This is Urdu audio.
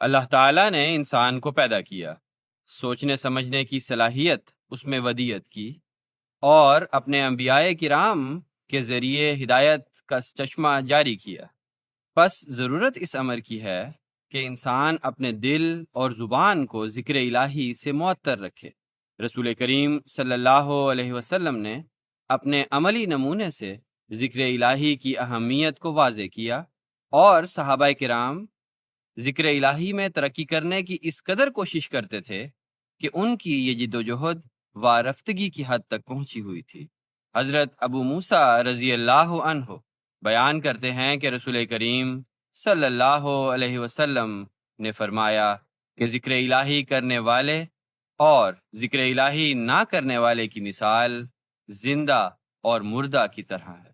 اللہ تعالیٰ نے انسان کو پیدا کیا، سوچنے سمجھنے کی صلاحیت اس میں ودیت کی، اور اپنے انبیاء کرام کے ذریعے ہدایت کا چشمہ جاری کیا۔ بس ضرورت اس امر کی ہے کہ انسان اپنے دل اور زبان کو ذکر الہی سے معطر رکھے۔ رسول کریم صلی اللہ علیہ وسلم نے اپنے عملی نمونے سے ذکر الہی کی اہمیت کو واضح کیا، اور صحابہ کرام ذکر الہی میں ترقی کرنے کی اس قدر کوشش کرتے تھے کہ ان کی یہ جد و جہد وارفتگی کی حد تک پہنچی ہوئی تھی۔ حضرت ابو موسیٰ رضی اللہ عنہ بیان کرتے ہیں کہ رسول کریم صلی اللہ علیہ وسلم نے فرمایا کہ ذکر الہی کرنے والے اور ذکر الہی نہ کرنے والے کی مثال زندہ اور مردہ کی طرح ہے۔